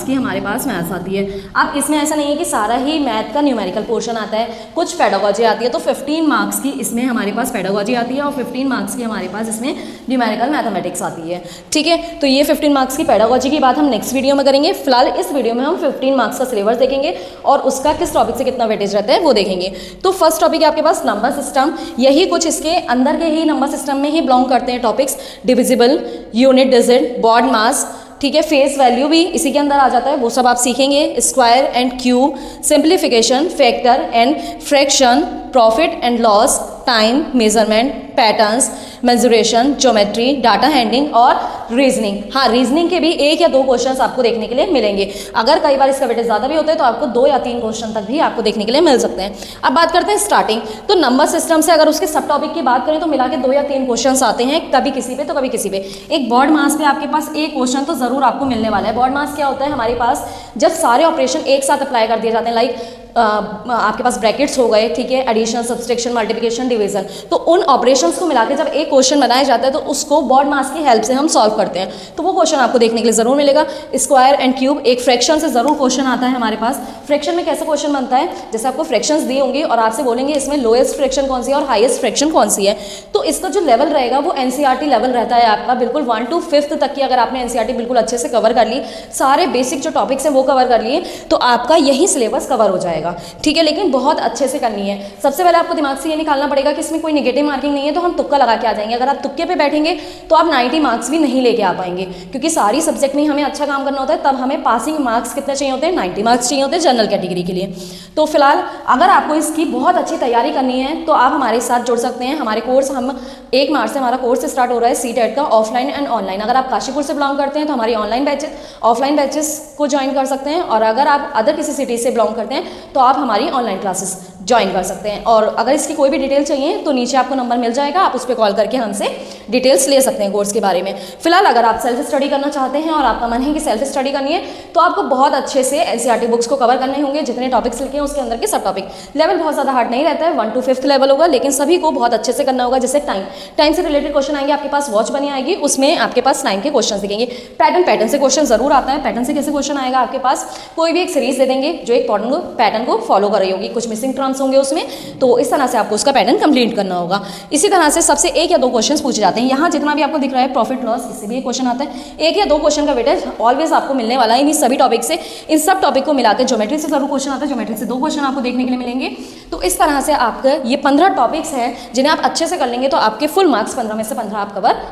की हमारे पास मैथ्स आती है। अब इसमें ऐसा नहीं है कि सारा ही मैथ का न्यूमेरिकल पोर्शन आता है, कुछ पेडागोजी आती है। तो 15 मार्क्स की इसमें हमारे पास पेडागोजी आती है और 15 मार्क्स की हमारे पास इसमें न्यूमेरिकल मैथमेटिक्स आती है। ठीक है, तो ये 15 मार्क्स की पेडागोजी की बात हम नेक्स्ट वीडियो में करेंगे। फिलहाल इस वीडियो में हम 15 मार्क्स का सिलेबस देखेंगे और उसका किस टॉपिक से कितना वेटेज रहता है वो देखेंगे। तो फर्स्ट टॉपिक है आपके पास नंबर सिस्टम। यही कुछ इसके अंदर के ही नंबर सिस्टम में ही बिलोंग करते हैं topics. Divisible, unit digit, BODMAS, ठीक है, फेस वैल्यू भी इसी के अंदर आ जाता है, वो सब आप सीखेंगे। Square and cube, simplification, factor and fraction, profit and loss, time measurement, patterns, mensuration, geometry, data handling और रीजनिंग। हाँ, रीजनिंग के भी 1 या 2 क्वेश्चंस आपको देखने के लिए मिलेंगे। अगर कई बार इसका वेटेज ज़्यादा भी होता है तो आपको 2 या 3 क्वेश्चन तक भी आपको देखने के लिए मिल सकते हैं। अब बात करते हैं स्टार्टिंग। तो नंबर सिस्टम से अगर उसके सब टॉपिक की बात करें तो मिला के 2 या 3 क्वेश्चंस आते हैं, कभी किसी पे तो कभी किसी पे। एक बॉड मास पे आपके पास एक क्वेश्चन तो ज़रूर आपको मिलने वाला है। बॉड मास क्या होता है? हमारे पास जब सारे ऑपरेशन एक साथ अप्लाई कर दिए जाते हैं, लाइक आपके पास ब्रैकेट्स हो गए, ठीक है, एडिशन, सब्सट्रैक्शन, मल्टीप्लिकेशन, डिवीजन, तो उन ऑपरेशंस को मिला के जब एक क्वेश्चन बनाया जाता है तो उसको बॉड मास की हेल्प से हम सॉल्व करते हैं। तो वो क्वेश्चन आपको देखने के लिए जरूर मिलेगा। स्क्वायर एंड क्यूब, एक फ्रैक्शन से जरूर क्वेश्चन आता है हमारे पास। फ्रैक्शन में कैसा क्वेश्चन बनता है? जैसे आपको फ्रैक्शंस दिए होंगे और आपसे बोलेंगे इसमें लोएस्ट फ्रैक्शन कौन सी है और हाईएस्ट फ्रैक्शन कौन सी है, तो इसका जो लेवल रहेगा वो एनसीईआरटी लेवल रहता है आपका, बिल्कुल 1 to 5th तक की। अगर आपने एनसीईआरटी बिल्कुल अच्छे से कवर कर ली, सारे बेसिक जो टॉपिक्स हैं वो कवर कर लिए, तो आपका यही सिलेबस कवर हो जाएगा। ठीक है, लेकिन बहुत अच्छे से करनी है। सबसे पहले आपको दिमाग से ये निकालना पड़ेगा कि इसमें कोई नेगेटिव मार्किंग नहीं है, तो हम तुक्का लगा के आ जाएंगे। अगर आप तुक्के पे बैठेंगे तो आप 90 मार्क्स भी नहीं लेके आ पाएंगे, क्योंकि सारी सब्जेक्ट में हमें अच्छा काम करना होता है। तब हमें पासिंग मार्क्स कितने चाहिए होते हैं? 90 मार्क्स चाहिए होते हैं जनरल कैटेगरी के लिए। तो फिलहाल अगर आपको इसकी बहुत अच्छी तैयारी करनी है तो आप हमारे साथ जुड़ सकते हैं। हमारे कोर्स, हम 1 मार्च से हमारा कोर्स स्टार्ट हो रहा है सीटेट का, ऑफलाइन एंड ऑनलाइन। अगर आप काशीपुर से बिलोंग करते हैं तो हमारी ऑनलाइन बैचेस, ऑफलाइन बैचेस को ज्वाइन कर सकते हैं, और अगर आप अदर किसी सिटी से बिलोंग करते हैं तो आप हमारी ऑनलाइन क्लासेस ज्वाइन कर सकते हैं। और अगर इसकी कोई भी डिटेल चाहिए तो नीचे आपको नंबर मिल जाएगा, आप उस पर कॉल करके हमसे डिटेल्स ले सकते हैं कोर्स के बारे में। फिलहाल अगर आप सेल्फ स्टडी करना चाहते हैं और आपका मन है कि सेल्फ स्टडी करनी है, तो आपको बहुत अच्छे से एनसीईआरटी बुक्स को कवर करने होंगे। जितने टॉपिक्स लिखे हैं उसके अंदर के सब टॉपिक, लेवल बहुत ज़्यादा हार्ड नहीं रहता है, 1 to 5th लेवल होगा, लेकिन सभी को बहुत अच्छे से करना होगा। जैसे टाइम से रिलेटेड क्वेश्चन आएंगे, आपके पास वॉच बनी आएगी, उसमें आपके पास टाइम के क्वेश्चन दिखेंगे। पैटर्न से क्वेश्चन जरूर आता है। पैटर्न से कैसे क्वेश्चन आएगा? आपके पास कोई भी एक सीरीज दे देंगे जो एक पैटर्न को फॉलो कर रही होगी, कुछ मिसिंग टर्म्स होंगे उसमें, तो इस तरह से आपको उसका पैटर्न कंप्लीट करना होगा। इसी तरह से सबसे 1 या 2 क्वेश्चंस पूछे जाते हैं। यहाँ जितना भी आपको दिख रहा है प्रॉफिट लॉस, इससे भी एक क्वेश्चन आता है। 1 या 2 क्वेश्चन का वेटेज ऑलवेज आपको मिलने वाला है इन सभी टॉपिक से। इन सब टॉपिक को मिलाकर ज्योमेट्री से जरूर क्वेश्चन आता है, ज्योमेट्री से 2 क्वेश्चन आपको देखने के लिए मिलेंगे। तो इस तरह से आपका ये 15 टॉपिक्स हैं जिन्हें आप अच्छे से कर लेंगे तो आपके फुल मार्क्स 15 में से 15 आप कवर